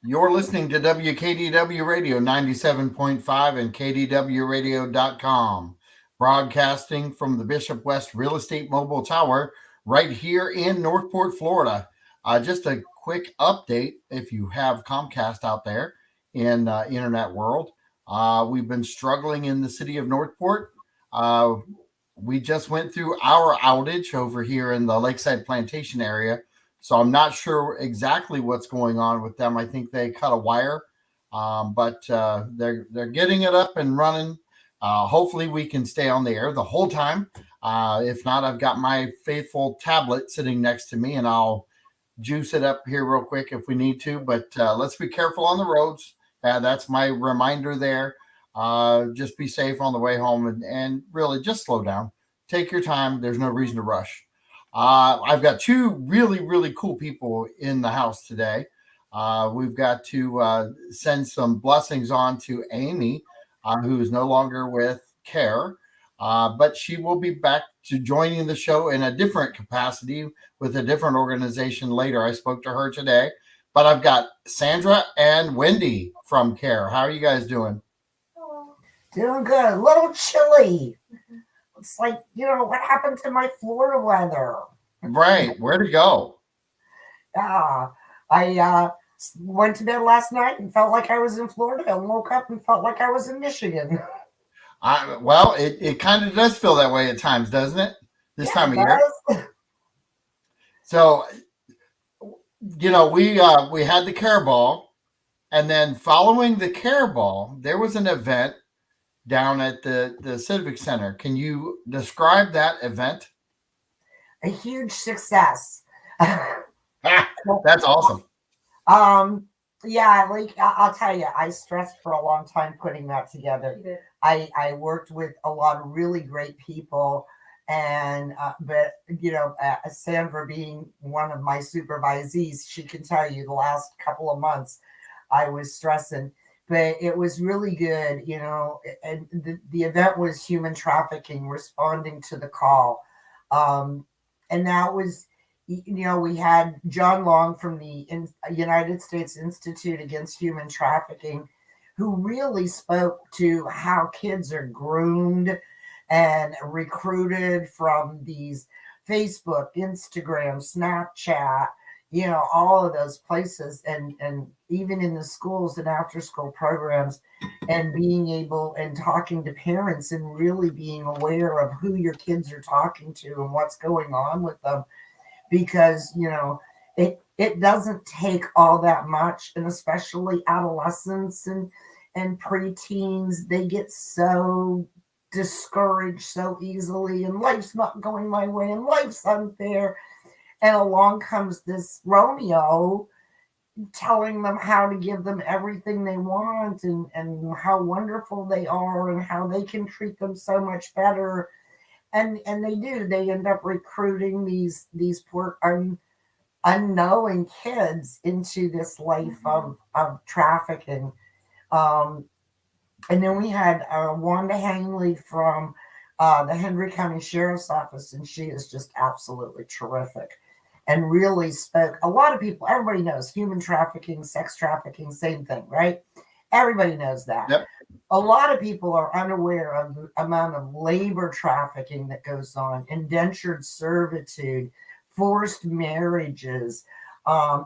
You're listening to WKDW Radio 97.5 and KDWRadio.com, broadcasting from the Bishop West Real Estate Mobile Tower right here in Northport, Florida. Just a quick update if you have Comcast out there in internet world. We've been struggling in the city of Northport. We just went through our outage over here in the Lakeside Plantation area. So I'm not sure exactly what's going on with them. I think they cut a wire, but they're getting it up and running. Hopefully we can stay on the air the whole time. If not, I've got my faithful tablet sitting next to me, and I'll juice it up here real quick if we need to. But let's be careful on the roads. That's my reminder there. Just be safe on the way home, and really just slow down. Take your time. There's no reason to rush. I've got two really, really cool people in the house today. We've got to send some blessings on to Amy, who is no longer with C.A.R.E, but she will be back to joining the show in a different capacity with a different organization later. I spoke to her today, but I've got Sandra and Wendy from C.A.R.E. How are you guys doing? Doing good. A little chilly. It's like, what happened to my Florida weather? Right. Where'd it go? I went to bed last night and felt like I was in Florida and woke up and felt like I was in Michigan. Well, it kind of does feel that way at times, doesn't it? This time of year. So, we had the C.A.R.E ball, and then following the C.A.R.E ball, there was an event down at the Civic Center. Can you describe that event? A huge success. That's awesome. Yeah, like I'll tell you, I stressed for a long time putting that together. I worked with a lot of really great people, and but Sandra being one of my supervisees, she can tell you the last couple of months I was stressing. But it was really good, and the event was Human Trafficking, responding to the call. And that was, we had John Long from the United States Institute Against Human Trafficking, who really spoke to how kids are groomed and recruited from these Facebook, Instagram, Snapchat, all of those places, and even in the schools and after school programs, and being able and talking to parents and really being aware of who your kids are talking to and what's going on with them, because it doesn't take all that much, and especially adolescents and preteens, they get so discouraged so easily, and life's not going my way, and life's unfair. And along comes this Romeo telling them how to give them everything they want, and how wonderful they are and how they can treat them so much better. And they do. They end up recruiting these poor unknowing kids into this life of trafficking. And then we had Wanda Hangley from the Henry County Sheriff's Office, and she is just absolutely terrific. And really spoke. A lot of people, everybody knows human trafficking, sex trafficking, same thing, right? Everybody knows that. Yep. A lot of people are unaware of the amount of labor trafficking that goes on, indentured servitude, forced marriages,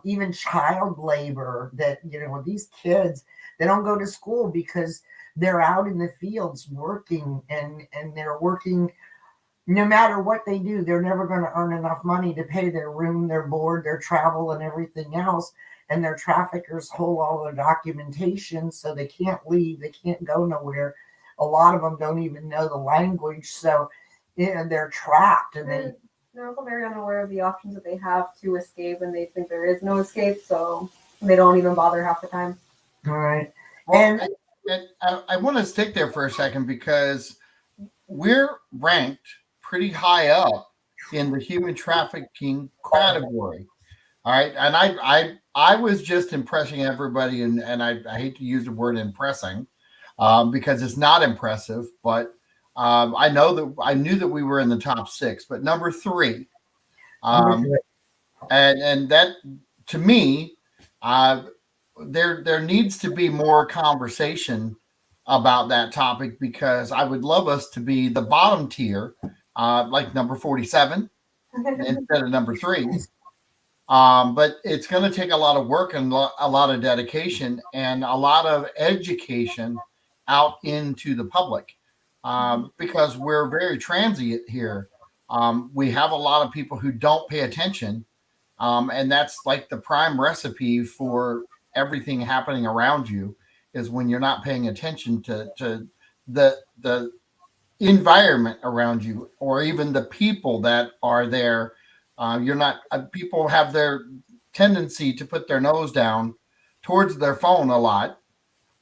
even child labor. That, these kids, they don't go to school because they're out in the fields working, and they're working. No matter what they do, they're never going to earn enough money to pay their room, their board, their travel, and everything else. And their traffickers hold all their documentation, so they can't leave. They can't go nowhere. A lot of them don't even know the language, so they're trapped. And they're also very unaware of the options that they have to escape, and they think there is no escape, so they don't even bother half the time. All right. Well, and I want to stick there for a second, because we're ranked pretty high up in the human trafficking category. All right. And I was just impressing everybody, and I hate to use the word impressing because it's not impressive, but I knew that we were in the top 6, but number 3. And that, to me, there needs to be more conversation about that topic, because I would love us to be the bottom tier, like number 47 instead of number 3. But it's going to take a lot of work and a lot of dedication and a lot of education out into the public, because we're very transient here. We have a lot of people who don't pay attention, and that's like the prime recipe for everything happening around you, is when you're not paying attention to the environment around you, or even the people that are there. You're not People have their tendency to put their nose down towards their phone a lot,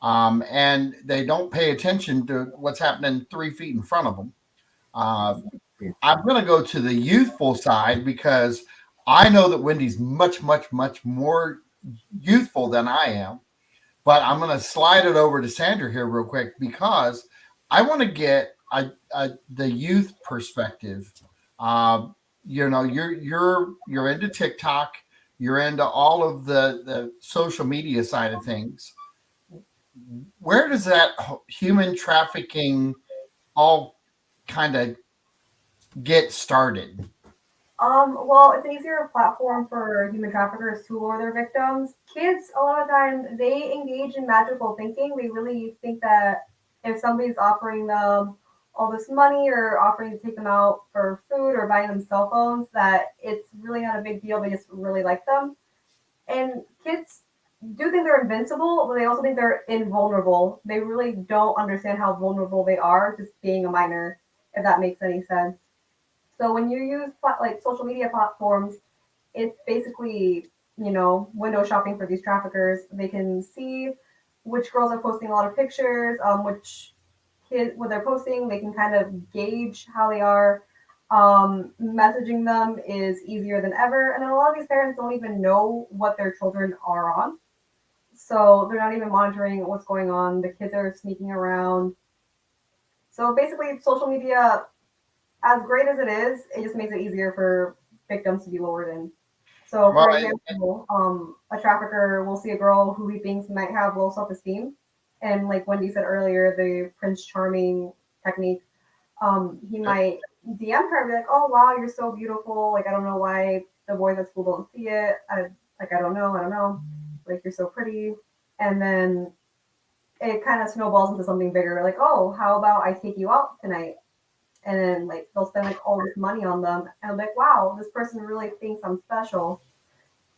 and they don't pay attention to what's happening 3 feet in front of them. uh, I'm going to go to the youthful side, because I know that Wendy's much, much, much more youthful than I am. But I'm going to slide it over to Sandra here real quick, because I want to get the youth perspective. You're into TikTok, you're into all of the social media side of things. Where does that human trafficking all kind of get started? Well, it's an easier platform for human traffickers to lure their victims. Kids, a lot of times, they engage in magical thinking. They really think that if somebody's offering them all this money or offering to take them out for food or buying them cell phones, that it's really not a big deal. They just really like them. And kids do think they're invincible, but they also think they're invulnerable. They really don't understand how vulnerable they are just being a minor, if that makes any sense. So when you use like social media platforms, it's basically, window shopping for these traffickers. They can see which girls are posting a lot of pictures, which kids, what they're posting. They can kind of gauge how they are. Messaging them is easier than ever. And then a lot of these parents don't even know what their children are on. So they're not even monitoring what's going on. The kids are sneaking around. So basically, social media, as great as it is, it just makes it easier for victims to be lured in. So, Well, for example, a trafficker will see a girl who he thinks might have low self-esteem, and like Wendy said earlier, the Prince Charming technique. He might DM her and be like, "Oh wow, you're so beautiful. Like I don't know why the boys at school don't see it. I don't know. Like you're so pretty." And then it kind of snowballs into something bigger. Like, "Oh, how about I take you out tonight?" And then like they'll spend like all this money on them, and I'm like, wow, this person really thinks I'm special.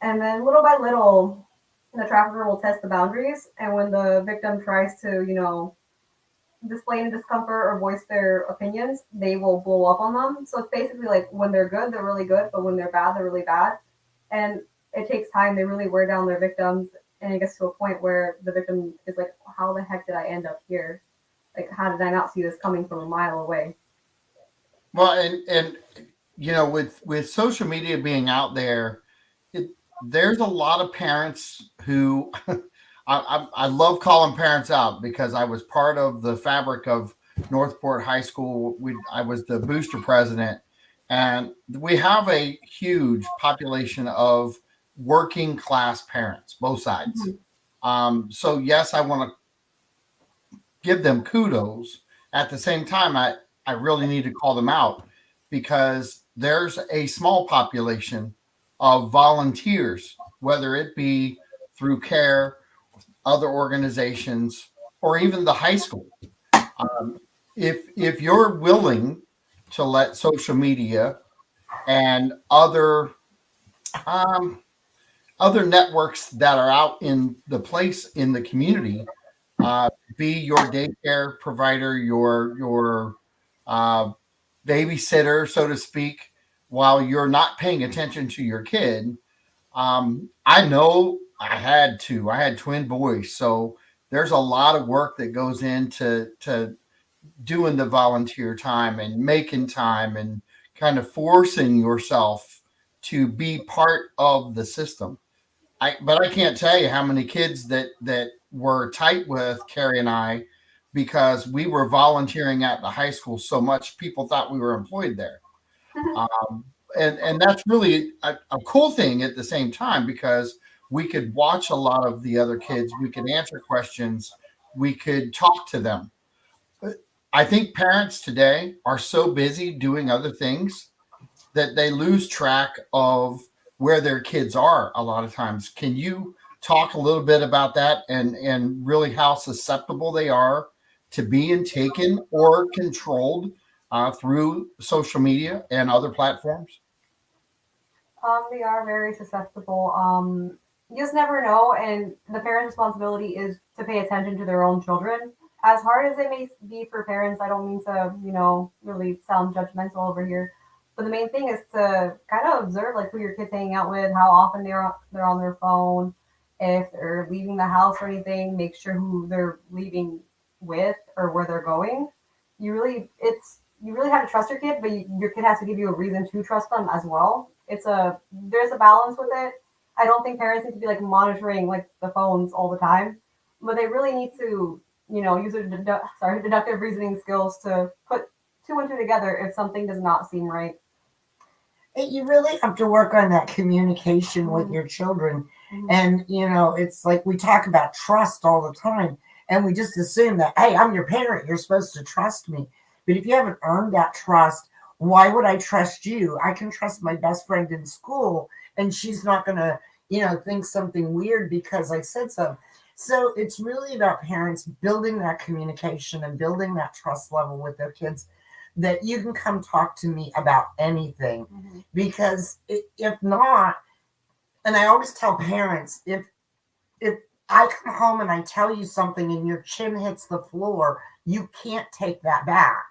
And then little by little, the trafficker will test the boundaries, and when the victim tries to, display any discomfort or voice their opinions, they will blow up on them. So it's basically like when they're good, they're really good, but when they're bad, they're really bad. And it takes time. They really wear down their victims, and it gets to a point where the victim is like, how the heck did I end up here? Like, how did I not see this coming from a mile away? Well, and with social media being out there, there's a lot of parents who I love calling parents out, because I was part of the fabric of Northport High School. I was the booster president, and we have a huge population of working class parents, both sides. So yes, I want to give them kudos. At the same time, I really need to call them out, because there's a small population of volunteers, whether it be through C.A.R.E, other organizations, or even the high school. If you're willing to let social media and um, other networks that are out in the place in the community, uh, be your daycare provider, your uh, babysitter, so to speak, while you're not paying attention to your kid. I know I had two. I had twin boys, so there's a lot of work that goes into doing the volunteer time and making time and kind of forcing yourself to be part of the system. But I can't tell you how many kids that were tight with C.A.R.E and I, because we were volunteering at the high school so much, people thought we were employed there. Um, and that's really a cool thing at the same time, because we could watch a lot of the other kids, we could answer questions, we could talk to them. I think parents today are so busy doing other things that they lose track of where their kids are a lot of times. Can you talk a little bit about that and really how susceptible they are to being taken or controlled through social media and other platforms? They are very susceptible. You just never know, and the parent's responsibility is to pay attention to their own children. As hard as it may be for parents, I don't mean to, really sound judgmental over here, but the main thing is to kind of observe like who your kid's hanging out with, how often they're on their phone, if they're leaving the house or anything. Make sure who they're leaving with or where they're going. You really have to trust your kid, but your kid has to give you a reason to trust them as well. There's a balance with it. I don't think parents need to be like monitoring like the phones all the time, but they really need to, use their deductive reasoning skills to put two and two together if something does not seem right. You really have to work on that communication with your children. Mhm. And, it's like we talk about trust all the time, and we just assume that, hey, I'm your parent, you're supposed to trust me. But if you haven't earned that trust, why would I trust you? I can trust my best friend in school, and she's not going to, think something weird because I said so. So it's really about parents building that communication and building that trust level with their kids, that you can come talk to me about anything. Mhm. Because if not, and I always tell parents, if I come home and I tell you something and your chin hits the floor, you can't take that back.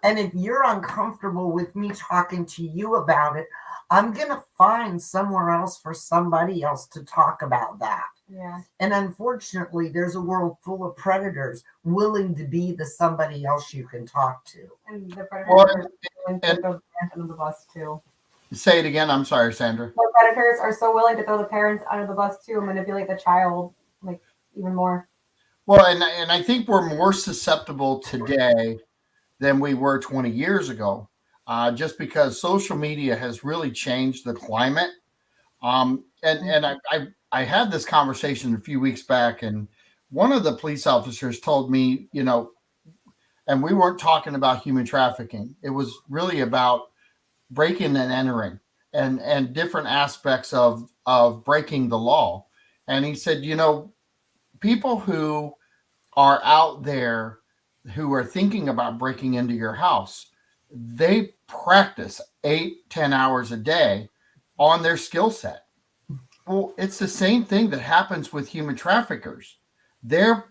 And if you're uncomfortable with me talking to you about it, I'm going to find somewhere else for somebody else to talk about that. Yeah. And unfortunately, there's a world full of predators willing to be the somebody else you can talk to. And the predators Well, are willing to throw the parents under the bus too. say it again. I'm sorry, Sandra. The predators are so willing to throw the parents under the bus too and manipulate the child like even more. Well, and I think we're more susceptible today than we were 20 years ago, just because social media has really changed the climate. And I had this conversation a few weeks back, and one of the police officers told me, and we weren't talking about human trafficking. It was really about breaking and entering and different aspects of breaking the law. And he said, people who are out there who are thinking about breaking into your house, they practice 8-10 hours a day on their skill set. Well, it's the same thing that happens with human traffickers. They're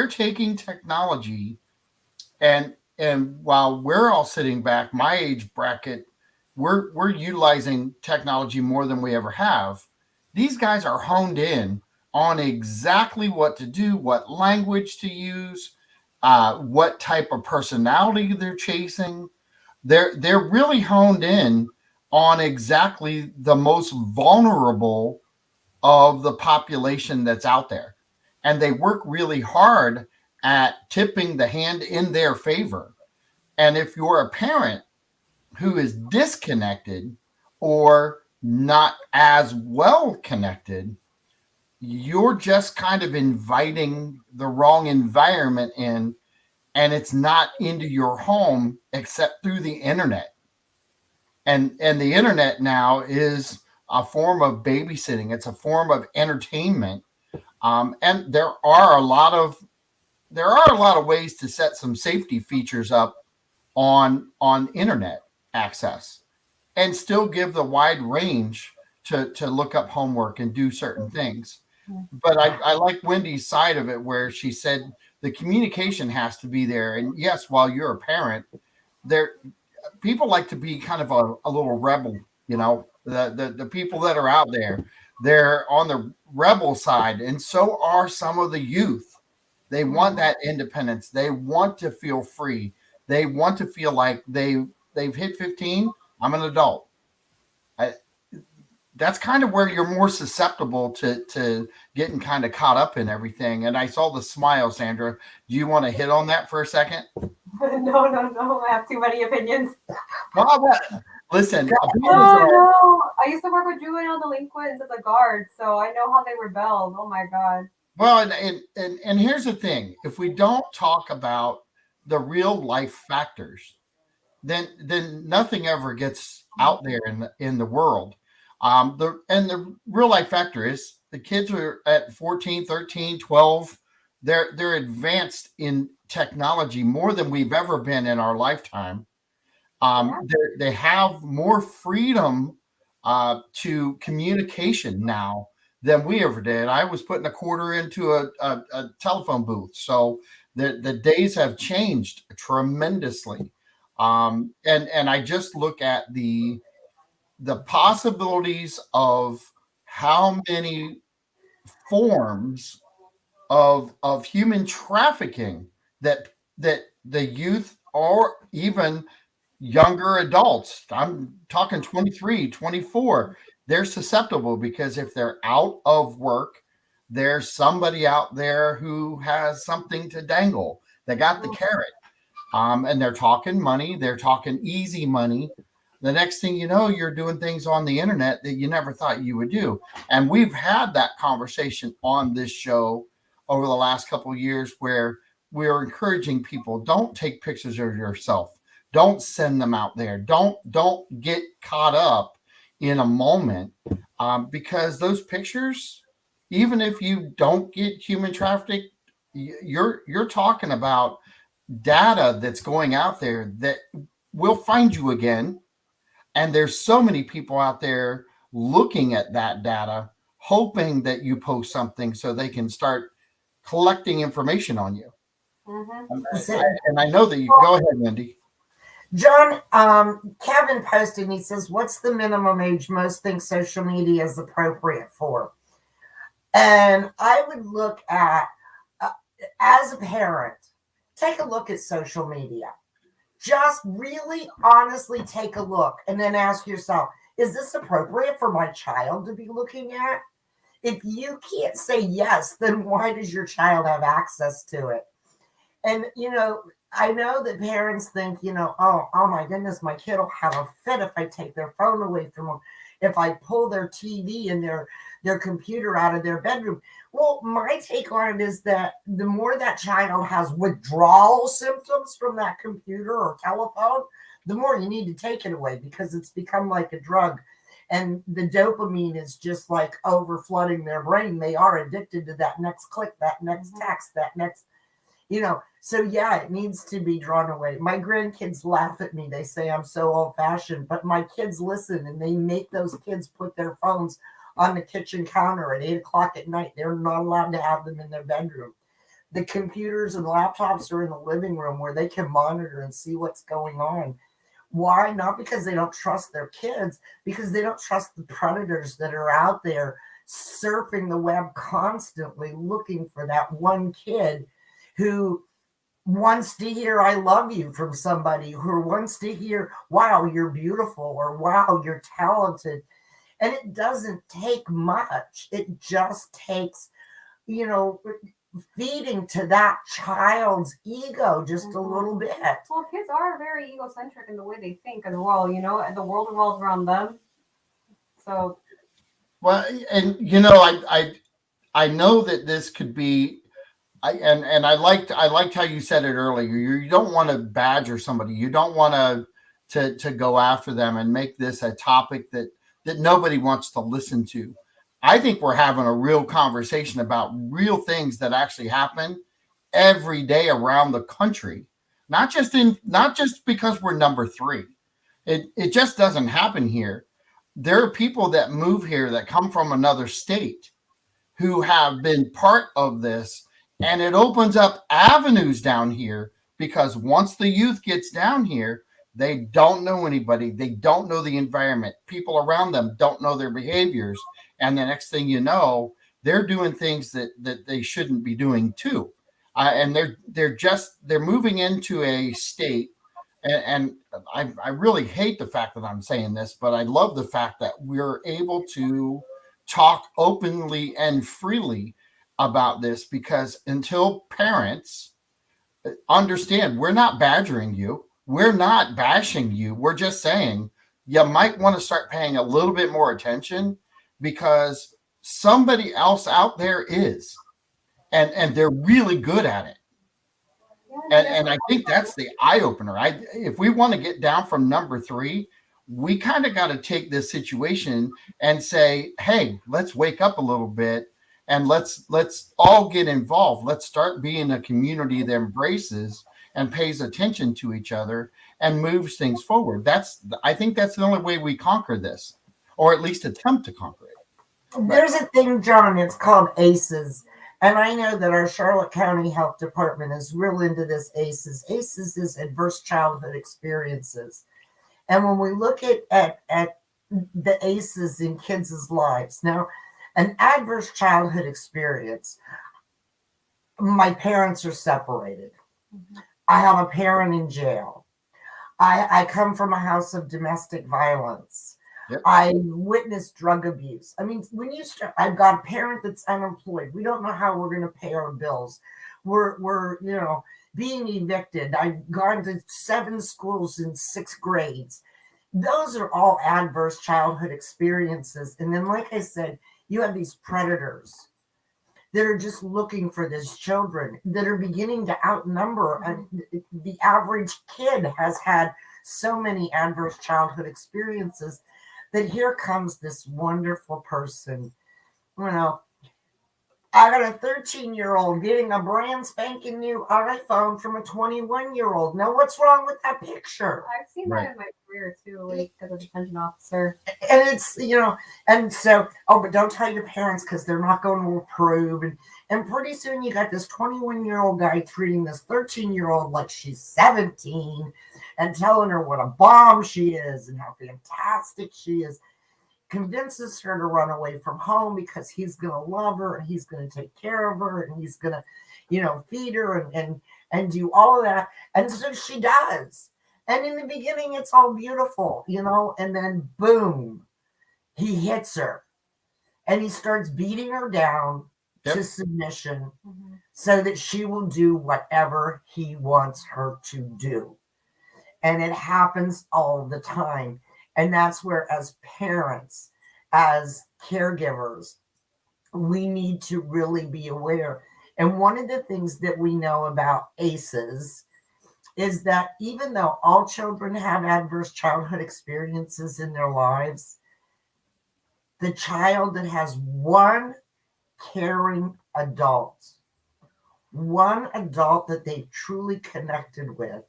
taking technology, and while we're all sitting back, my age bracket, we're utilizing technology more than we ever have. These guys are honed in on exactly what to do, what language to use, what type of personality they're chasing. They're really honed in on exactly the most vulnerable of the population that's out there, and they work really hard at tipping the hand in their favor. And if you're a parent who is disconnected or not as well connected, you're just kind of inviting the wrong environment in, and it's not into your home except through the internet. And the internet now is a form of babysitting. It's a form of entertainment. And there are a lot of ways to set some safety features up on internet access and still give the wide range to look up homework and do certain things. But I like Wendy's side of it, where she said the communication has to be there. And yes, while you're a parent, there people like to be kind of a little rebel. The people that are out there, they're on the rebel side, and so are some of the youth. They want that independence. They want to feel free. They want to feel like they've hit 15. I'm an adult. I, that's kind of where you're more susceptible to getting kind of caught up in everything. And I saw the smile, Sandra. Do you want to hit on that for a second? No. I have too many opinions. Well, Listen, abusers Oh are no! I used to work with juvenile delinquents as a guard, so I know how they rebelled. Oh my god. well, and here's the thing: if we don't talk about the real life factors, then nothing ever gets out there in the world. The real life factor is the kids are at 14, 13, 12. They're advanced in technology more than we've ever been in our lifetime. Yeah. They have more freedom to communication now than we ever did. I was putting a quarter into a telephone booth, so the days have changed tremendously. And I just look at the possibilities of how many forms of human trafficking that the youth or even younger adults, I'm talking 23, 24, they're susceptible because if they're out of work, there's somebody out there who has something to dangle. They got the carrot. And they're talking money, they're talking easy money. The next thing you know, you're doing things on the internet that you never thought you would do. And we've had that conversation on this show over the last couple of years where we're encouraging people, don't take pictures of yourself. Don't send them out there. Don't get caught up in a moment because those pictures, even if you don't get human trafficked, you're talking about data that's going out there that will find you again. And there's so many people out there looking at that data, hoping that you post something so they can start collecting information on you. Mm-hmm. And I know that you go ahead, Wendy. John, Kevin posted, and he says, what's the minimum age most think social media is appropriate for? And I would look at, as a parent, take a look at social media. Just really honestly take a look and then ask yourself, is this appropriate for my child to be looking at? If you can't say yes, then why does your child have access to it? And, I know that parents think, oh my goodness, my kid will have a fit if I take their phone away from them, if I pull their TV and their computer out of their bedroom. Well, my take on it is that the more that child has withdrawal symptoms from that computer or telephone, the more you need to take it away because it's become like a drug. And the dopamine is just like over flooding their brain. They are addicted to that next click, that next text, that next, So yeah, it needs to be drawn away. My grandkids laugh at me. They say I'm so old fashioned, but my kids listen and they make those kids put their phones on the kitchen counter at 8:00 at night. They're not allowed to have them in their bedroom. The computers and laptops are in the living room where they can monitor and see what's going on. Why? Not because they don't trust their kids, because they don't trust the predators that are out there surfing the web constantly looking for that one kid who wants to hear I love you from somebody, who wants to hear, wow, you're beautiful, or wow, you're talented. And it doesn't take much. It just takes, feeding to that child's ego just a little bit. Well, kids are very egocentric in the way they think as well, and the world revolves around them. So Well, and I know that this could be I liked how you said it earlier. You don't want to badger somebody. You don't want to go after them and make this a topic that nobody wants to listen to. I think we're having a real conversation about real things that actually happen every day around the country. Not just because we're number 3. It just doesn't happen here. There are people that move here that come from another state who have been part of this. And it opens up avenues down here because once the youth gets down here, they don't know anybody. They don't know the environment. People around them don't know their behaviors. And the next thing you know, they're doing things that they shouldn't be doing too. And they're moving into a state. And I really hate the fact that I'm saying this, but I love the fact that we're able to talk openly and freely about this, because until parents understand, we're not badgering you, we're not bashing you, we're just saying you might want to start paying a little bit more attention, because somebody else out there is, and they're really good at it. And I think that's the eye opener. If we want to get down from number 3, we kind of got to take this situation and say, hey, let's wake up a little bit, and let's all get involved. Let's start being a community that embraces and pays attention to each other and moves things forward. I think that's the only way we conquer this, or at least attempt to conquer it. There's a thing, John, it's called ACEs. And I know that our Charlotte County Health Department is real into this ACEs. ACEs is adverse childhood experiences. And when we look at the ACEs in kids' lives, now, an adverse childhood experience, my parents are separated. I have a parent in jail. I come from a house of domestic violence. Yep. I witnessed drug abuse. I mean, when you start, I've got a parent that's unemployed. We don't know how we're going to pay our bills. We're being evicted. I've gone to 7 schools in 6 grades. Those are all adverse childhood experiences. And then, like I said, you have these predators that are just looking for these children that are beginning to outnumber. And the average kid has had so many adverse childhood experiences that here comes this wonderful person. I got a 13-year-old getting a brand spanking new iPhone from a 21-year-old. Now, what's wrong with that picture? I've seen that in my career too, like as a detention officer. And it's, and so, but don't tell your parents because they're not going to approve. And pretty soon you got this 21-year-old guy treating this 13-year-old like she's 17 and telling her what a bomb she is and how fantastic she is. Convinces her to run away from home because he's going to love her and he's going to take care of her and he's going to, feed her and do all of that. And so she does. And in the beginning, it's all beautiful, and then boom, he hits her and he starts beating her down to submission so that she will do whatever he wants her to do. And it happens all the time. And that's where, as parents, as caregivers, we need to really be aware. And one of the things that we know about ACEs is that even though all children have adverse childhood experiences in their lives, the child that has one caring adult, one adult that they've truly connected with,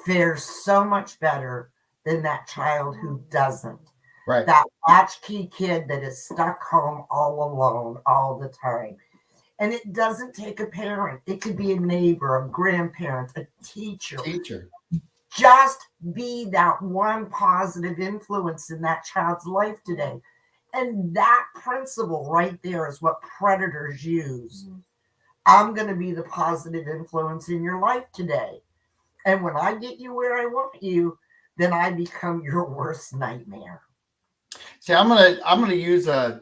fares so much better than that child who doesn't. Right. That latchkey kid that is stuck home all alone all the time. And it doesn't take a parent. It could be a neighbor, a grandparent, a teacher. Just be that one positive influence in that child's life today. And that principle right there is what predators use. Mm-hmm. I'm going to be the positive influence in your life today. And when I get you where I want you, then I become your worst nightmare. See, I'm gonna use I'm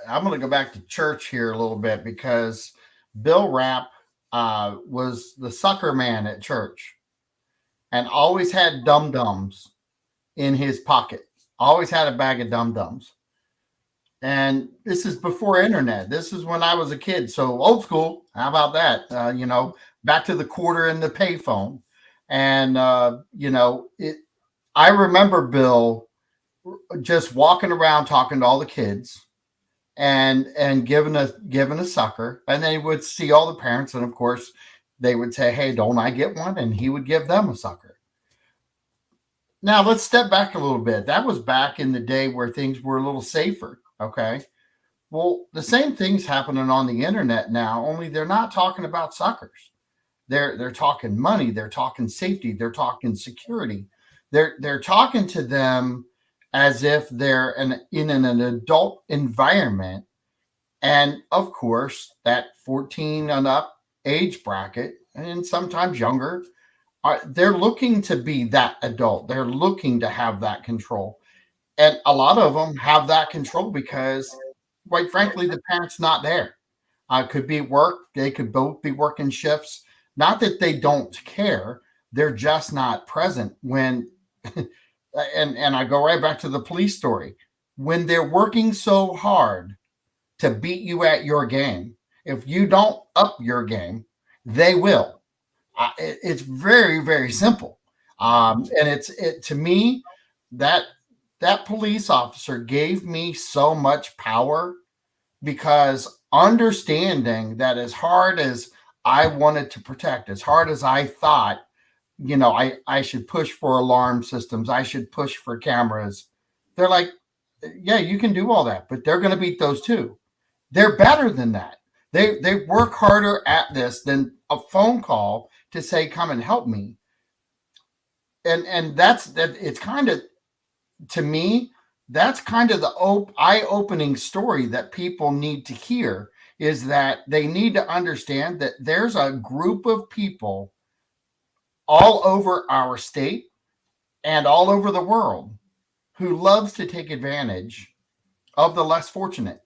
gonna go back to church here a little bit, because Bill Rapp was the sucker man at church, and always had dum-dums in his pocket. Always had a bag of dum-dums. And this is before internet. This is when I was a kid, so old school. How about that? Back to the quarter and the payphone, and I remember Bill just walking around talking to all the kids and giving a sucker, and then he would see all the parents, and of course they would say, hey, don't I get one? And he would give them a sucker. Now let's step back a little bit. That was back in the day where things were a little safer. Okay. Well, the same thing's happening on the internet now, only they're not talking about suckers. They're talking money, they're talking safety, they're talking security. They're talking to them as if they're in an adult environment. And of course, that 14 and up age bracket, and sometimes younger, they're looking to be that adult. They're looking to have that control. And a lot of them have that control because, quite frankly, the parent's not there. Could be work. They could both be working shifts. Not that they don't care. They're just not present when and I go right back to the police story. When they're working so hard to beat you at your game, if you don't up your game, they will. It's very, very simple. And to me, that that police officer gave me so much power, because understanding that as hard as I wanted to protect, as hard as I thought, I should push for alarm systems, I should push for cameras. They're like, yeah, you can do all that, but they're going to beat those too. They're better than that. They work harder at this than a phone call to say, come and help me. And that's that. It's kind of, to me, that's kind of the eye-opening story that people need to hear, is that they need to understand that there's a group of people all over our state and all over the world who loves to take advantage of the less fortunate.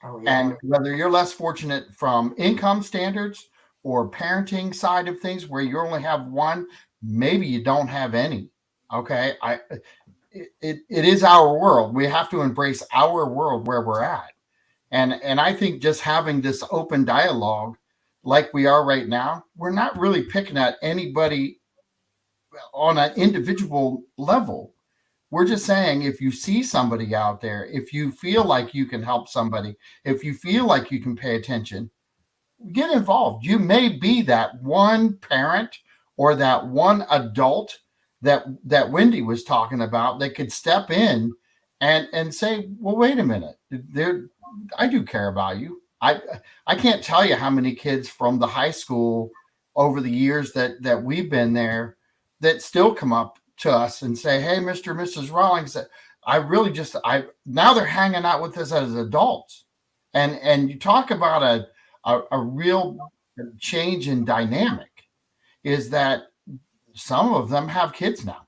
Oh, yeah. And whether you're less fortunate from income standards or parenting side of things, where you only have one, maybe you don't have any. Okay. It is our world. We have to embrace our world where we're at. And I think just having this open dialogue like we are right now, we're not really picking at anybody on an individual level. We're just saying, if you see somebody out there, if you feel like you can help somebody, if you feel like you can pay attention, get involved. You may be that one parent or that one adult that Wendy was talking about that could step in and say, well, wait a minute, I do care about you. I can't tell you how many kids from the high school over the years that we've been there that still come up to us and say, hey, Mr. and Mrs. Rawlings, I now they're hanging out with us as adults. And you talk about a real change in dynamic, is that some of them have kids now.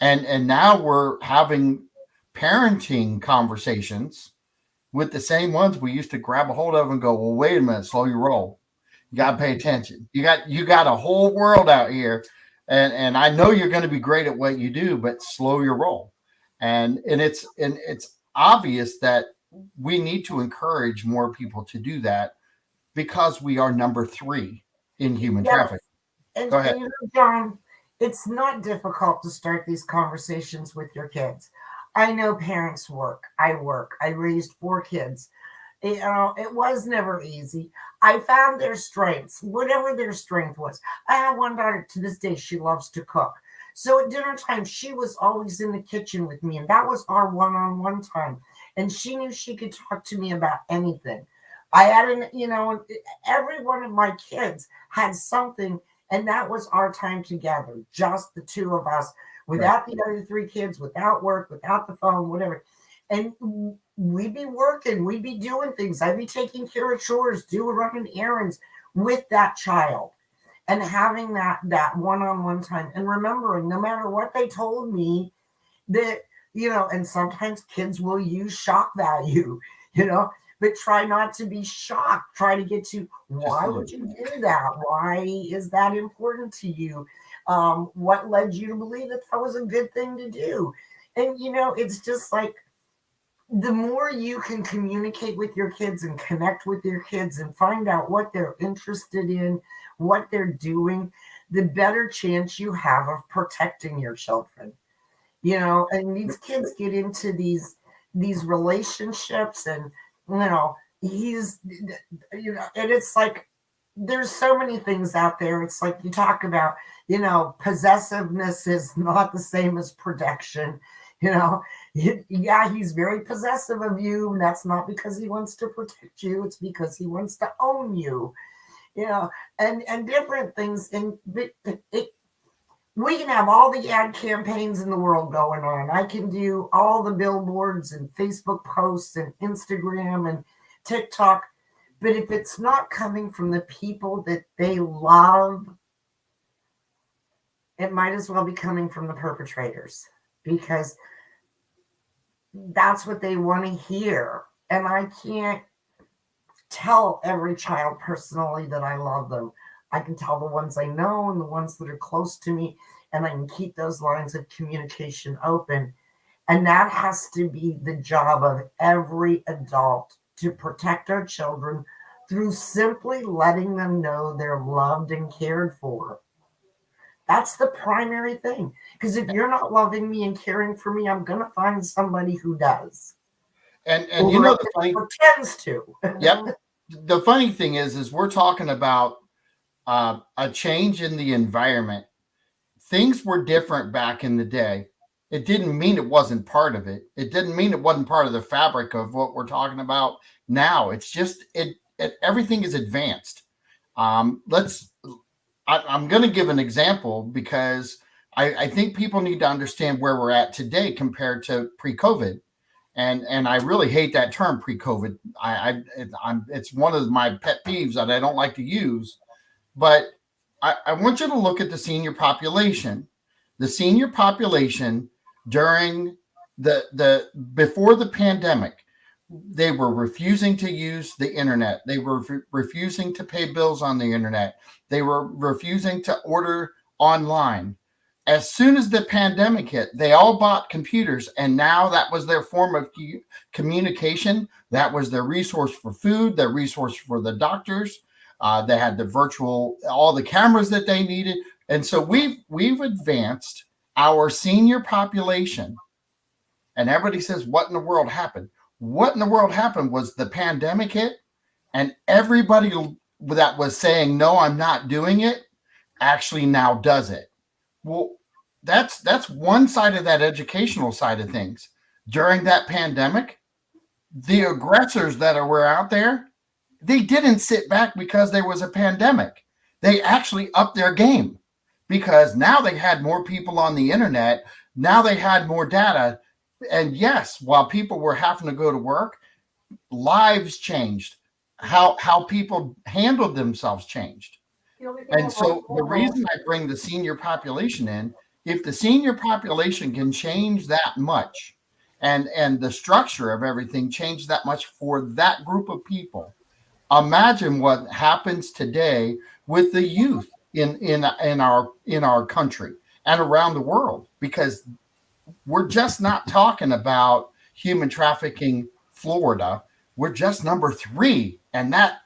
And now we're having parenting conversations with the same ones we used to grab a hold of and go, well, wait a minute, slow your roll. You got to pay attention. You got a whole world out here. And I know you're going to be great at what you do, but slow your roll. And it's obvious that we need to encourage more people to do that, because we are number 3 in human trafficking. Go ahead. And John, it's not difficult to start these conversations with your kids. I know parents work. I work. I raised 4 kids. It was never easy. I found their strengths, whatever their strength was. I have one daughter to this day, she loves to cook. So at dinner time, she was always in the kitchen with me, and that was our one-on-one time. And she knew she could talk to me about anything. I had every one of my kids had something, and that was our time together, just the 2 of us, without the other 3 kids, without work, without the phone, whatever. And we'd be working, we'd be doing things. I'd be taking care of chores, running errands with that child, and having that one-on-one time, and remembering, no matter what they told me, that, and sometimes kids will use shock value, but try not to be shocked. Try to get to, why would you do that? Why is that important to you? What led you to believe that was a good thing to do? And, it's just like, the more you can communicate with your kids and connect with your kids and find out what they're interested in, what they're doing, the better chance you have of protecting your children. And these kids get into these relationships, and and it's like, there's so many things out there. It's like, you talk about, possessiveness is not the same as protection. Yeah, he's very possessive of you, and that's not because he wants to protect you. It's because he wants to own you, and different things. And we can have all the ad campaigns in the world going on. I can do all the billboards and Facebook posts and Instagram and TikTok. But if it's not coming from the people that they love, it might as well be coming from the perpetrators, because that's what they want to hear. And I can't tell every child personally that I love them. I can tell the ones I know and the ones that are close to me. and I can keep those lines of communication open. And that has to be the job of every adult, to protect our children through simply letting them know they're loved and cared for. That's the primary thing. Because if you're not loving me and caring for me, I'm going to find somebody who does. And you know the funny pretends to. Yep. The funny thing is we're talking about a change in the environment. Things were different back in the day. It didn't mean it wasn't part of it. It didn't mean it wasn't part of the fabric of what we're talking about now. It's just everything is advanced. I'm going to give an example because I think people need to understand where we're at today compared to pre-COVID. And I really hate that term pre-COVID. It's one of my pet peeves that I don't like to use. But I want you to look at the senior population. The senior population during the before the pandemic, they were refusing to use the internet. They were refusing to pay bills on the internet. They were refusing to order online. As soon as the pandemic hit, they all bought computers, and now that was their form of communication. That was their resource for food, their resource for the doctors. They had the virtual, all the cameras that they needed. And so we've advanced our senior population. And everybody says, what in the world happened? What in the world happened was the pandemic hit, and everybody that was saying, no, I'm not doing it, actually now does it. Well, that's one side of that educational side of things. During that pandemic, the aggressors that were out there, they didn't sit back because there was a pandemic. They actually upped their game because now they had more people on the internet. Now they had more data. And yes, while people were having to go to work, lives changed. How people handled themselves changed. And so the reason I bring the senior population in, if the senior population can change that much and the structure of everything change that much for that group of people, imagine what happens today with the youth in our country and around the world, because we're just not talking about human trafficking Florida. We're just number 3, and that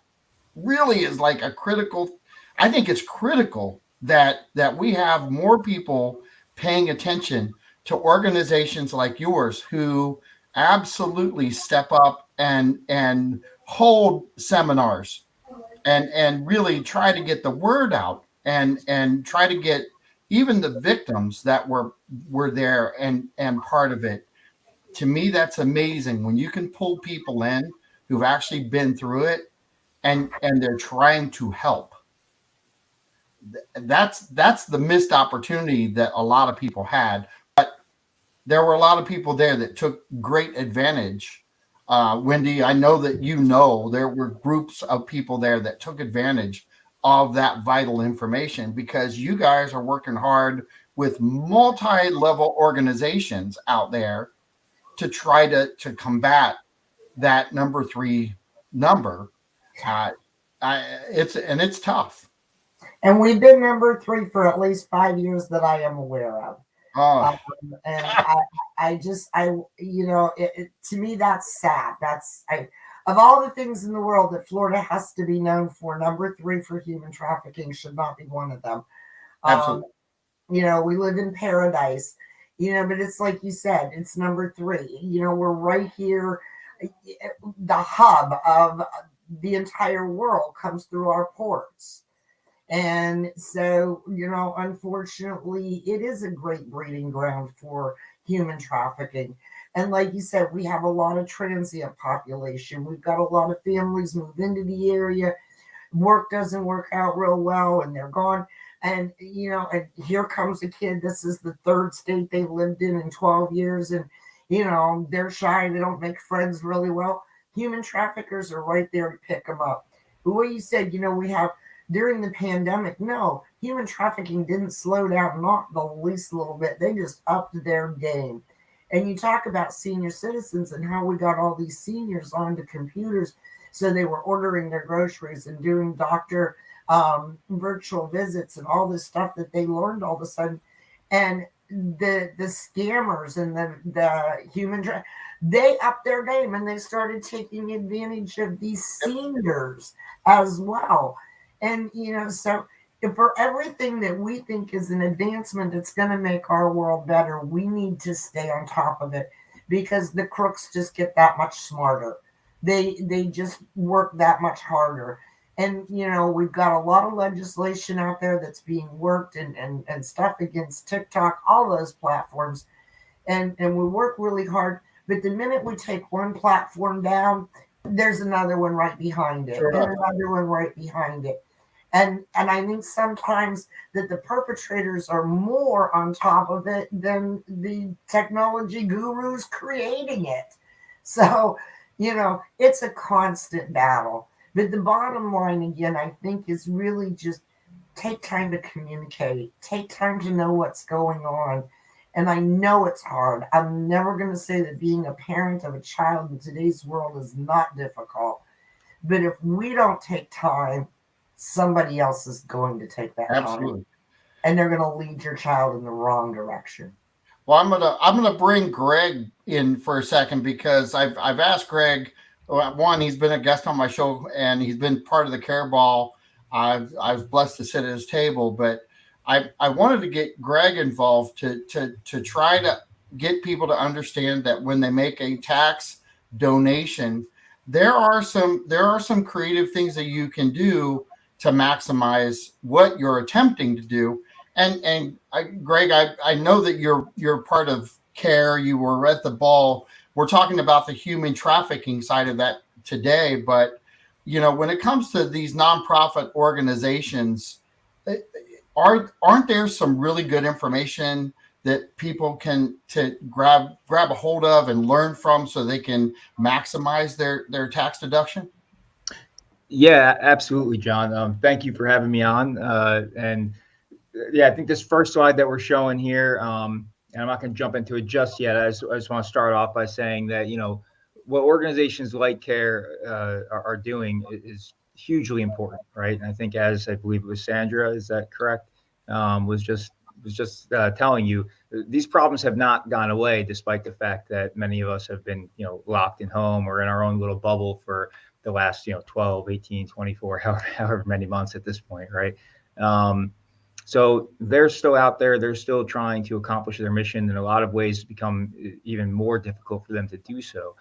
really is like a critical. I think it's critical that we have more people paying attention to organizations like yours who absolutely step up and hold seminars and really try to get the word out and try to get even the victims that were there and part of it. To me, that's amazing when you can pull people in who've actually been through it and they're trying to help. That's the missed opportunity that a lot of people had. But there were a lot of people there that took great advantage. Wendy, I know that there were groups of people there that took advantage of that vital information because you guys are working hard with multi-level organizations out there to try to combat that number 3 number. It's tough. And we've been number 3 for at least 5 years that I am aware of. And to me, that's sad. Of all the things in the world that Florida has to be known for, number 3 for human trafficking should not be one of them. Absolutely. We live in paradise, but it's like you said, it's number 3. We're right here. The hub of the entire world comes through our ports. And so, unfortunately, it is a great breeding ground for human trafficking. And like you said, we have a lot of transient population. We've got a lot of families move into the area. Work doesn't work out real well and they're gone. And, and here comes a kid. This is the 3rd state they've lived in 12 years. And, they're shy. They don't make friends really well. Human traffickers are right there to pick them up. The way you said, we have during the pandemic, no, human trafficking didn't slow down, not the least little bit. They just upped their game. And you talk about senior citizens and how we got all these seniors onto computers. So they were ordering their groceries and doing doctor virtual visits and all this stuff that they learned all of a sudden. And the scammers and the they upped their game and they started taking advantage of these seniors as well. And so for everything that we think is an advancement that's going to make our world better, we need to stay on top of it, because the crooks just get that much smarter. They just work that much harder. And we've got a lot of legislation out there that's being worked, and stuff against TikTok, all those platforms, and we work really hard. But the minute we take one platform down, there's another one right behind it, Sure. and another one right behind it. And I think sometimes that the perpetrators are more on top of it than the technology gurus creating it. So, it's a constant battle. But the bottom line, again, I think, is really just take time to communicate, take time to know what's going on. And I know it's hard. I'm never going to say that being a parent of a child in today's world is not difficult. But if we don't take time, somebody else is going to take that Absolutely. time, and they're going to lead your child in the wrong direction. Well, I'm gonna bring Greg in for a second, because I've asked Greg. One, he's been a guest on my show and he's been part of the Care Ball. I was blessed to sit at his table, but I wanted to get Greg involved to try to get people to understand that when they make a tax donation, there are some creative things that you can do to maximize what you're attempting to do. Greg, I know that you're part of C.A.R.E. You were at the ball. We're talking about the human trafficking side of that today, but when it comes to these nonprofit organizations, aren't there some really good information that people can to grab a hold of and learn from, so they can maximize their tax deduction? Yeah, absolutely, John. Thank you for having me on. And yeah, I think this first slide that we're showing here, and I'm not going to jump into it just yet. I just want to start off by saying that, what organizations like C.A.R.E. Are doing is hugely important, right? And I think, as I believe it was Sandra, is that correct? Was just telling you, these problems have not gone away, despite the fact that many of us have been, locked in home or in our own little bubble for the last, 12, 18, 24, however many months at this point, right? So they're still out there. They're still trying to accomplish their mission. In a lot of ways, it's become even more difficult for them to do so.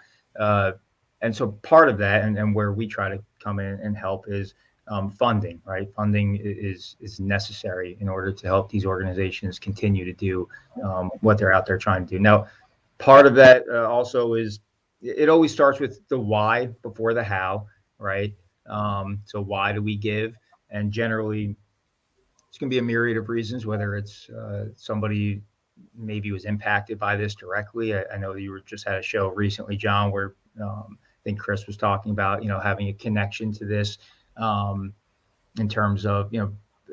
And so part of that, and where we try to come in and help, is funding, right? Funding is necessary in order to help these organizations continue to do what they're out there trying to do. Now, part of that also is, it always starts with the why before the how, right? So why do we give? And generally, it's going to be a myriad of reasons, whether it's somebody maybe was impacted by this directly. I know you just had a show recently, John, where I think Chris was talking about, having a connection to this in terms of,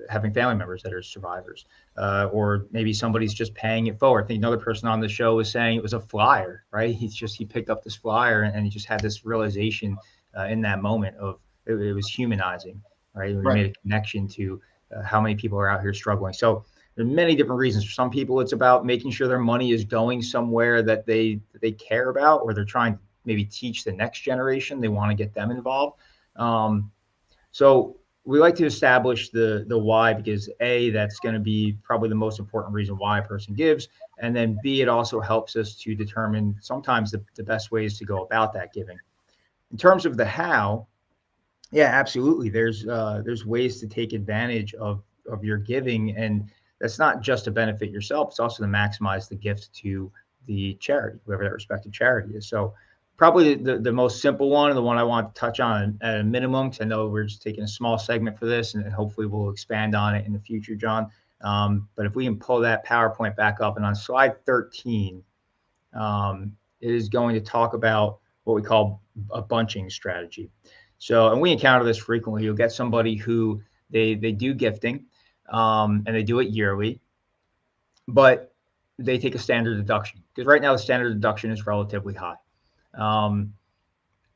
having family members that are survivors, or maybe somebody's just paying it forward. I think another person on the show was saying it was a flyer, right? He picked up this flyer and he just had this realization in that moment of it was humanizing, right? We made a connection to how many people are out here struggling. So there are many different reasons. For some people, it's about making sure their money is going somewhere that they care about, or they're trying to maybe teach the next generation. They want to get them involved. So we like to establish the why, because A, that's going to be probably the most important reason why a person gives. And then B, it also helps us to determine sometimes the best ways to go about that giving. In terms of the how, yeah, absolutely. There's ways to take advantage of your giving, and that's not just to benefit yourself. It's also to maximize the gift to the charity, whoever that respective charity is. So probably the most simple one, and the one I want to touch on at a minimum, because I know we're just taking a small segment for this, and hopefully we'll expand on it in the future, John. But if we can pull that PowerPoint back up, and on slide 13, it is going to talk about what we call a bunching strategy. So, and we encounter this frequently. You'll get somebody who they do gifting, and they do it yearly, but they take a standard deduction, because right now the standard deduction is relatively high.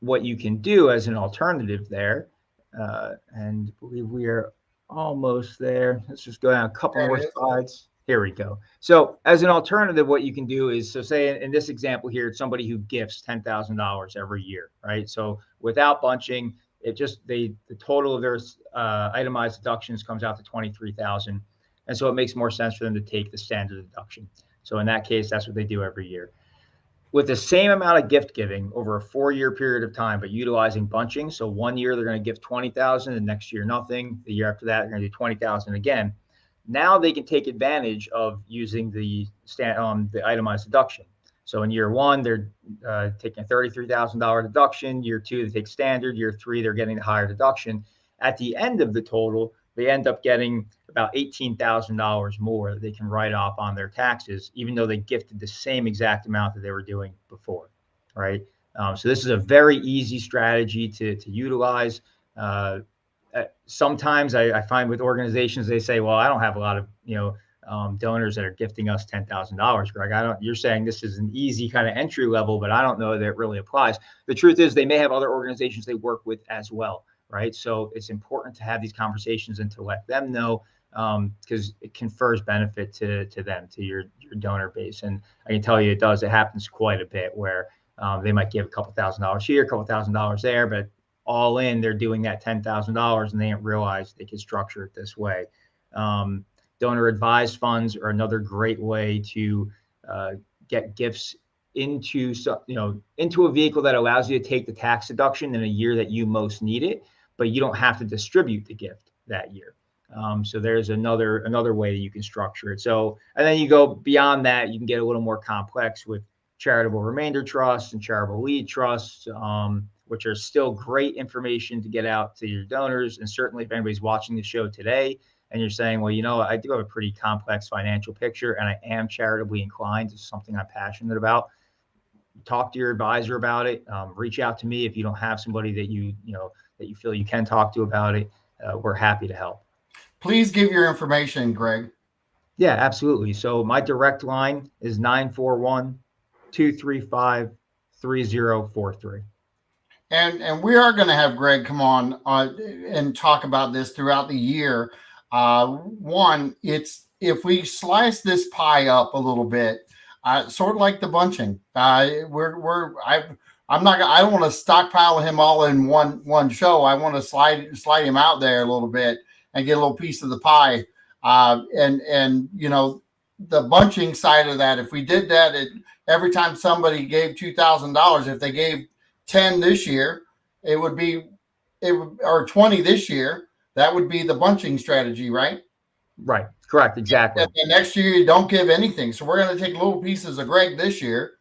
What you can do as an alternative there, and I believe we are almost there. Let's just go down a couple more slides. Here we go. So as an alternative, what you can do is, so say in this example here, it's somebody who gifts $10,000 every year, right? So without bunching, it just, the total of their itemized deductions comes out to 23,000. And so it makes more sense for them to take the standard deduction. So in that case, that's what they do every year. With the same amount of gift giving over a 4-year period of time, but utilizing bunching. So 1 year they're going to give 20,000, the next year nothing. The year after that they're going to do 20,000 again. Now they can take advantage of using the itemized deduction. So in year 1 they're taking a $33,000 deduction. Year 2 they take standard. Year 3 they're getting the higher deduction. At the end of the total, they end up getting about $18,000 more that they can write off on their taxes, even though they gifted the same exact amount that they were doing before, right? So this is a very easy strategy to utilize. Sometimes I find with organizations, they say, well, I don't have a lot of, donors that are gifting us $10,000, Greg. You're saying this is an easy kind of entry level, but I don't know that it really applies. The truth is they may have other organizations they work with as well, right? So it's important to have these conversations and to let them know, because it confers benefit to them, to your donor base. And I can tell you it happens quite a bit where they might give a couple $1,000s here, a couple $1,000s there, but all in, they're doing that $10,000 and they didn't realize they could structure it this way. Donor advised funds are another great way to get gifts into a vehicle that allows you to take the tax deduction in a year that you most need it, but you don't have to distribute the gift that year. So there's another way that you can structure it. So, and then you go beyond that, you can get a little more complex with charitable remainder trusts and charitable lead trusts, which are still great information to get out to your donors. And certainly if anybody's watching the show today and you're saying, well, I do have a pretty complex financial picture and I am charitably inclined, it's something I'm passionate about, talk to your advisor about it. Reach out to me if you don't have somebody that you feel you can talk to about it. We're happy to help. Please give your information, Greg. Yeah, absolutely. So my direct line is 941-235-3043. And we are going to have Greg come on and talk about this throughout the year. One, it's if we slice this pie up a little bit, sort of like the bunching. I don't want to stockpile him all in one show. I want to slide him out there a little bit and get a little piece of the pie. And the bunching side of that, if we did that, every time somebody gave $2,000, if they gave 10 this year, or 20 this year, that would be the bunching strategy, right? Right. Correct. Exactly. And next year you don't give anything. So we're going to take little pieces of Greg this year.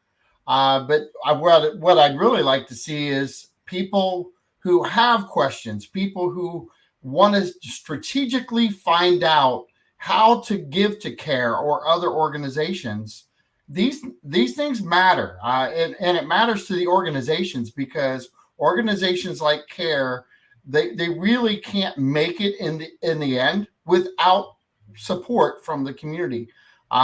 But what I'd really like to see is people who have questions, people who want to strategically find out how to give to C.A.R.E or other organizations. These things matter, and it matters to the organizations, because organizations like C.A.R.E, they really can't make it in the end without support from the community.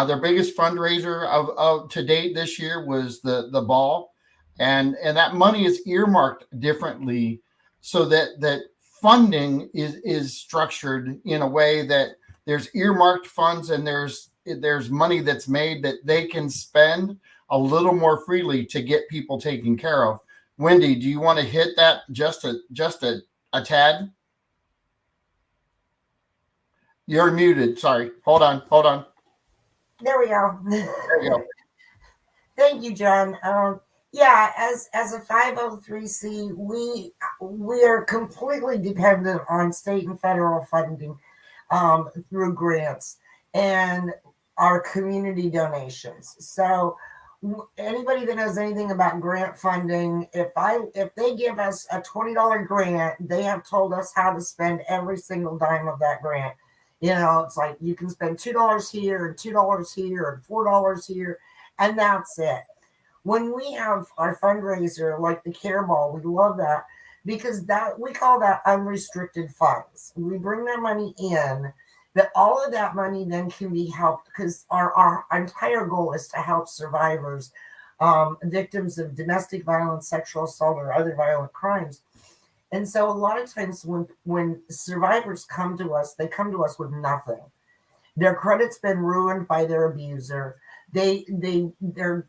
Their biggest fundraiser of to date this year was the ball, and that money is earmarked differently so that funding is structured in a way that there's earmarked funds and there's money that's made that they can spend a little more freely to get people taken care of. Wendy, do you want to hit that just a tad? You're muted. Sorry. Hold on. There we go. There you go. Thank you, John. Yeah, as a 503c, we are completely dependent on state and federal funding through grants and our community donations. So anybody that knows anything about grant funding, if they give us a $20 grant, they have told us how to spend every single dime of that grant. It's like you can spend $2 here and $2 here and $4 here, and that's it. When we have our fundraiser like the C.A.R.E Ball, we love that because we call that unrestricted funds. We bring that money in, but all of that money then can be helped, because our entire goal is to help survivors, victims of domestic violence, sexual assault, or other violent crimes. And so a lot of times when survivors come to us, they come to us with nothing. Their credit's been ruined by their abuser. Their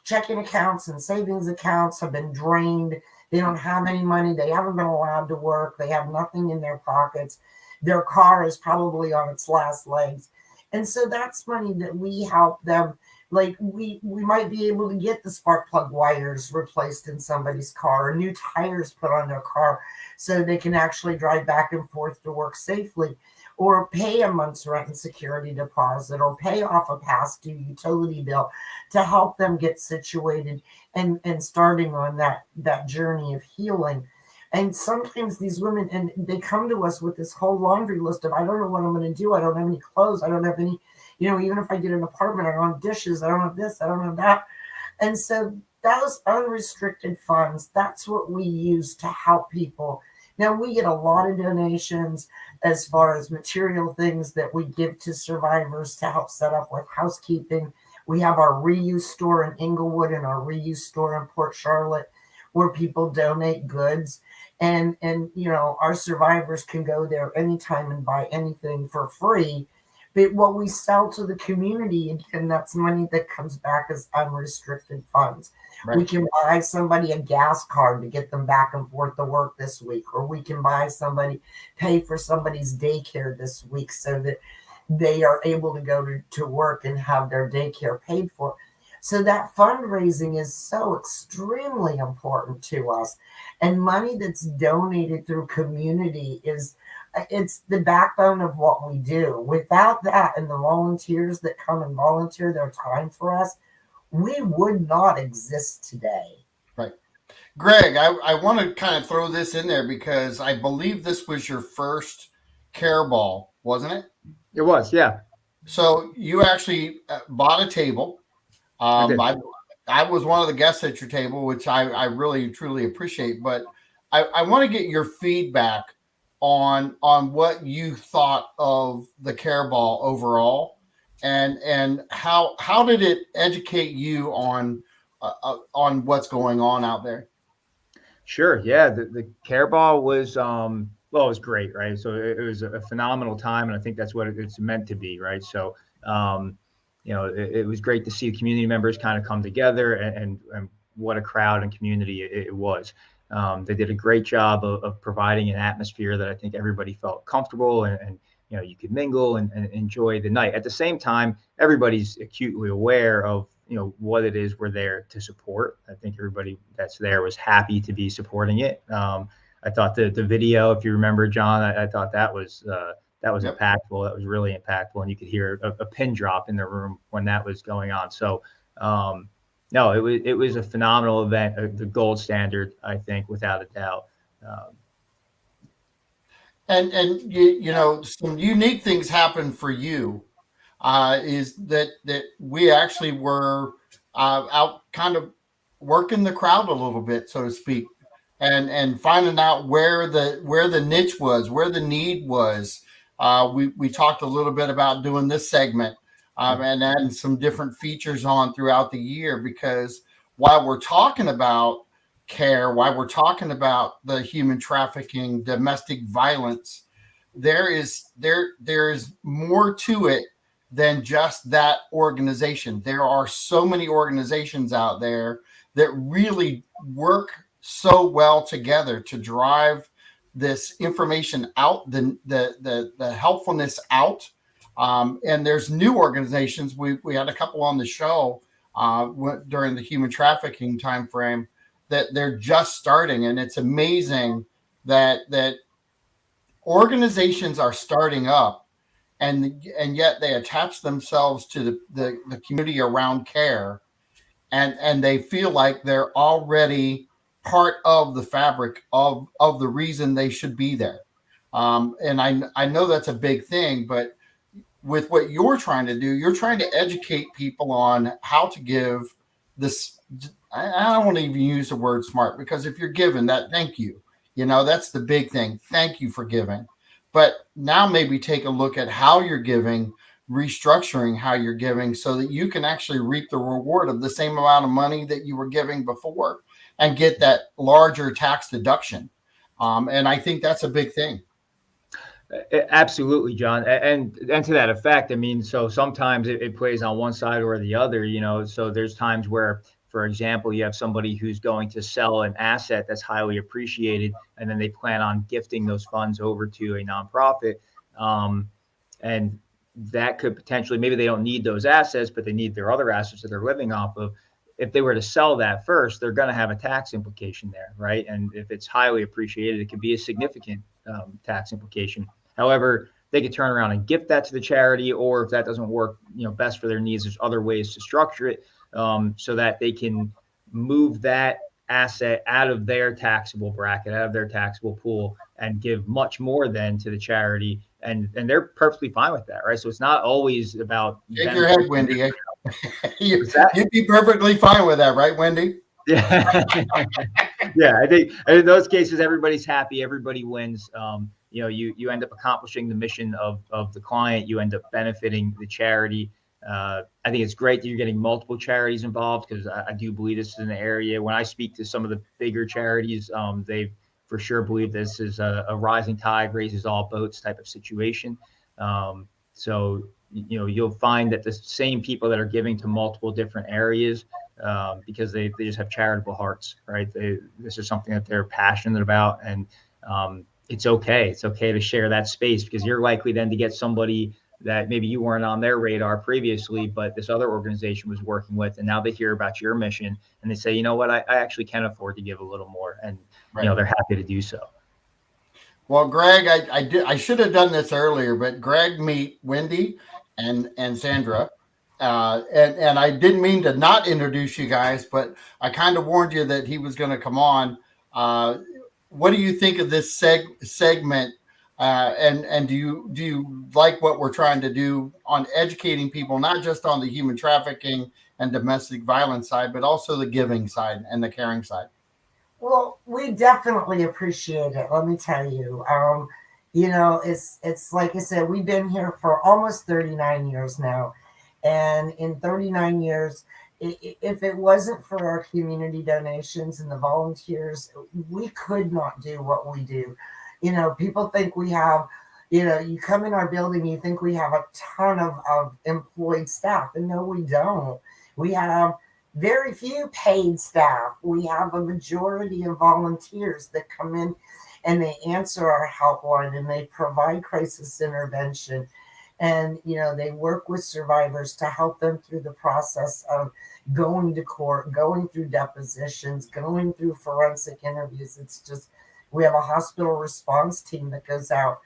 checking accounts and savings accounts have been drained. They don't have any money. They haven't been allowed to work. They have nothing in their pockets. Their car is probably on its last legs. And so that's money that we help them. Like we might be able to get the spark plug wires replaced in somebody's car, or new tires put on their car so they can actually drive back and forth to work safely, or pay a month's rent and security deposit, or pay off a past due utility bill to help them get situated and starting on that journey of healing. And sometimes these women, and they come to us with this whole laundry list of, I don't know what I'm going to do. I don't have any clothes. I don't have any, even if I get an apartment, I don't have dishes. I don't have this. I don't have that. And so those unrestricted funds, that's what we use to help people. Now, we get a lot of donations as far as material things that we give to survivors to help set up with housekeeping. We have our reuse store in Inglewood and our reuse store in Port Charlotte, where people donate goods. And our survivors can go there anytime and buy anything for free. But what we sell to the community, and that's money that comes back as unrestricted funds. Right. We can buy somebody a gas card to get them back and forth to work this week, or we can pay for somebody's daycare this week so that they are able to go to work and have their daycare paid for. So that fundraising is so extremely important to us. And money that's donated through community it's the backbone of what we do. Without that and the volunteers that come and volunteer their time for us, we would not exist today. Right. Greg, I want to kind of throw this in there because I believe this was your first C.A.R.E ball, wasn't it? It was, yeah. So you actually bought a table. I was one of the guests at your table, which I really truly appreciate. But I want to get your feedback on what you thought of the C.A.R.E ball overall, and how did it educate you on what's going on out there. Sure. Yeah. The C.A.R.E ball was, well, it was great, right? So it was a phenomenal time, and I think that's what it's meant to be, right? So, it was great to see community members kind of come together, and what a crowd and community it was. They did a great job of providing an atmosphere that I think everybody felt comfortable, and you could mingle and enjoy the night. At the same time, everybody's acutely aware of what it is we're there to support. I think everybody that's there was happy to be supporting it. I thought the video, if you remember, John, I thought that was Yep. impactful. That was really impactful, and you could hear a pin drop in the room when that was going on. So, no, it was a phenomenal event, the gold standard, I think, without a doubt. And some unique things happened for you. Is that we actually were out kind of working the crowd a little bit, so to speak, and finding out where the niche was, where the need was. We talked a little bit about doing this segment and adding some different features on throughout the year, because while we're talking about C.A.R.E, while we're talking about the human trafficking, domestic violence, there is more to it than just that organization. There are so many organizations out there that really work so well together to drive this information out, the helpfulness out. And there's new organizations. We had a couple on the show during the human trafficking time frame that they're just starting, and it's amazing that organizations are starting up, and yet they attach themselves to the community around C.A.R.E, and they feel like they're already part of the fabric of the reason they should be there. And I know that's a big thing, but with what you're trying to do, you're trying to educate people on how to give this. I don't want to even use the word smart, because if you're given that, thank you. That's the big thing. Thank you for giving. But now maybe take a look at how you're giving, restructuring how you're giving, so that you can actually reap the reward of the same amount of money that you were giving before and get that larger tax deduction. And I think that's a big thing. Absolutely, John. And to that effect, I mean, so sometimes it plays on one side or the other, you know. So there's times where, for example, you have somebody who's going to sell an asset that's highly appreciated, and then they plan on gifting those funds over to a nonprofit. And that could potentially, maybe they don't need those assets, but they need their other assets that they're living off of. If they were to sell that first, they're going to have a tax implication there, right? And if it's highly appreciated, it could be a significant tax implication. However, they could turn around and gift that to the charity, or if that doesn't work, you know, best for their needs, there's other ways to structure it so that they can move that asset out of their taxable bracket, out of their taxable pool, and give much more than to the charity. And they're perfectly fine with that, right? So it's not always about Shake your head, Wendy. You'd Exactly. be perfectly fine with that, right, Wendy? Yeah. Yeah, I think in those cases, everybody's happy, everybody wins. You know, you end up accomplishing the mission of the client, you end up benefiting the charity. I think it's great that you're getting multiple charities involved, because I do believe this is an area. When I speak to some of the bigger charities, they for sure believe this is a rising tide raises all boats type of situation. So, you know, you'll find that the same people that are giving to multiple different areas, because they just have charitable hearts, right? This is something that they're passionate about, and it's okay. It's okay to share that space, because you're likely then to get somebody that maybe you weren't on their radar previously, but this other organization was working with, and now they hear about your mission and they say, you know what, I actually can afford to give a little more, and Right. you know, they're happy to do so. Well, Greg, I should have done this earlier, but Greg, meet Wendy and Sandra. And I didn't mean to not introduce you guys, but I kind of warned you that he was going to come on. What do you think of this segment? And do you like what we're trying to do on educating people, not just on the human trafficking and domestic violence side, but also the giving side and the caring side? Well, we definitely appreciate it. Let me tell you. You know, it's like I said, we've been here for almost 39 years now, and in 39 years, if it wasn't for our community donations and the volunteers, we could not do what we do. You know, people think we have, you know, you come in our building, you think we have a ton of employed staff, and no, we don't. We have very few paid staff. We have a majority of volunteers that come in and they answer our helpline and they provide crisis intervention. And, you know, they work with survivors to help them through the process of going to court, going through depositions, going through forensic interviews. It's just, we have a hospital response team that goes out,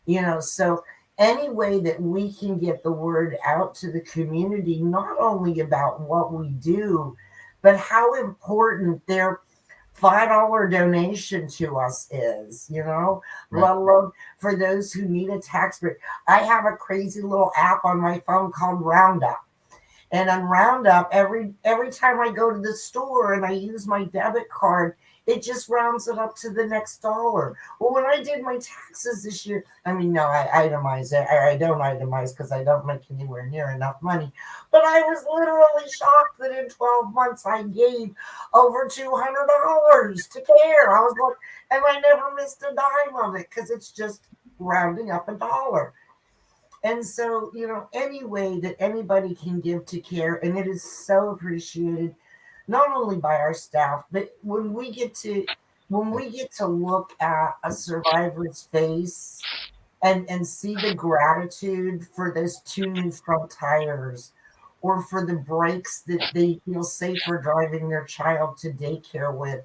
you know, so any way that we can get the word out to the community, not only about what we do, but how important their $5 donation to us is, you know, Right. let alone for those who need a tax break. I have a crazy little app on my phone called Roundup. And on Roundup, every time I go to the store and I use my debit card, it just rounds it up to the next dollar. Well, when I did my taxes this year, I mean, no, I itemize it. I don't itemize because I don't make anywhere near enough money. But I was literally shocked that in 12 months I gave over $200 to C.A.R.E. I was like, and I never missed a dime of it because it's just rounding up a dollar. And so, you know, any way that anybody can give to C.A.R.E., and it is so appreciated, not only by our staff, but when we get to look at a survivor's face and see the gratitude for those 2 new front tires, or for the brakes that they feel safer driving their child to daycare with,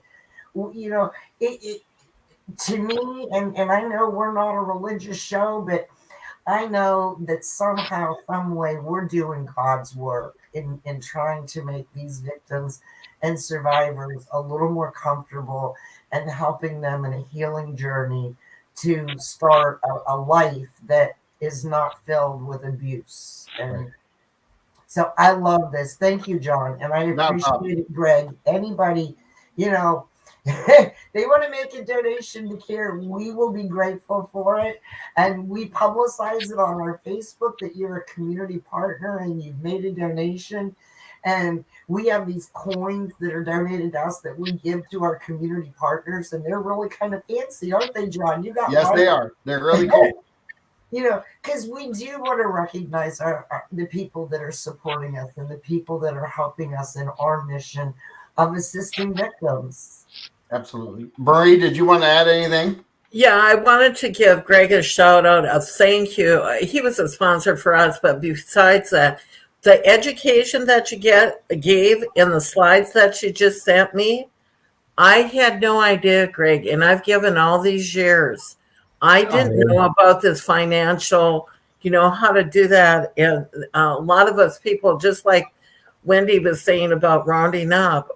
you know, it to me, and I know we're not a religious show, but I know that somehow, some way, we're doing God's work in trying to make these victims and survivors a little more comfortable and helping them in a healing journey to start a life that is not filled with abuse. And so I love this. Thank you, John. And I appreciate it, Greg. Anybody, you know, they want to make a donation to C.A.R.E., we will be grateful for it. And we publicize it on our Facebook that you're a community partner and you've made a donation. And we have these coins that are donated to us that we give to our community partners. And they're really kind of fancy, aren't they, John? You got Yes, mine. they are. They're really cool. because we do want to recognize the people that are supporting us and the people that are helping us in our mission of assisting victims. Absolutely. Marie, did you want to add anything? Yeah, I wanted to give Greg a shout out, a thank you. He was a sponsor for us, but besides that, the education that you gave in the slides that you just sent me, I had no idea, Greg, and I've given all these years. I didn't know about this financial, how to do that. And a lot of us people, just like Wendy was saying about rounding up,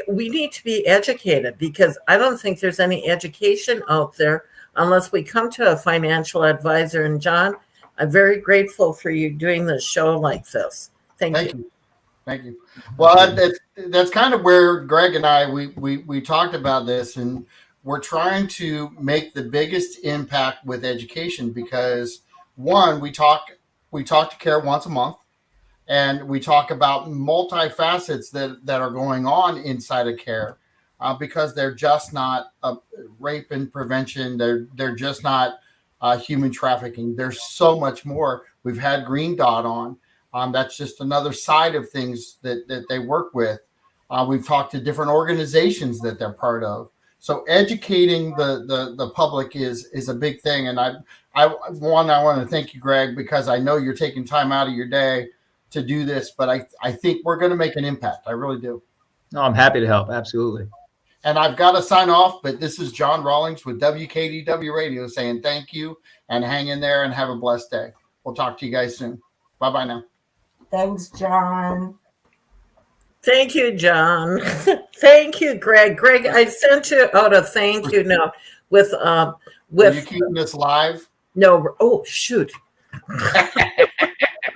we need to be educated because I don't think there's any education out there unless we come to a financial advisor. And John, I'm very grateful for you doing this show like this. Thank you. Thank you. Well, that's kind of where Greg and I we talked about this, and we're trying to make the biggest impact with education because one, we talk to CARE once a month, and we talk about multifacets that are going on inside of CARE because they're just not rape and prevention. They're just not human trafficking. There's so much more. We've had Green Dot on. That's just another side of things that they work with. We've talked to different organizations that they're part of. So educating the public is a big thing. And I want to thank you, Greg, because I know you're taking time out of your day to do this, but I think we're going to make an impact. I really do. No, I'm happy to help. Absolutely. And I've got to sign off, but this is John Rawlings with WKDW Radio saying thank you and hang in there and have a blessed day. We'll talk to you guys soon. Bye-bye now. Thanks, John. Thank you, John. Thank you, Greg. Greg, I sent you out a thank you note with Are you keeping this live? No. Oh, shoot.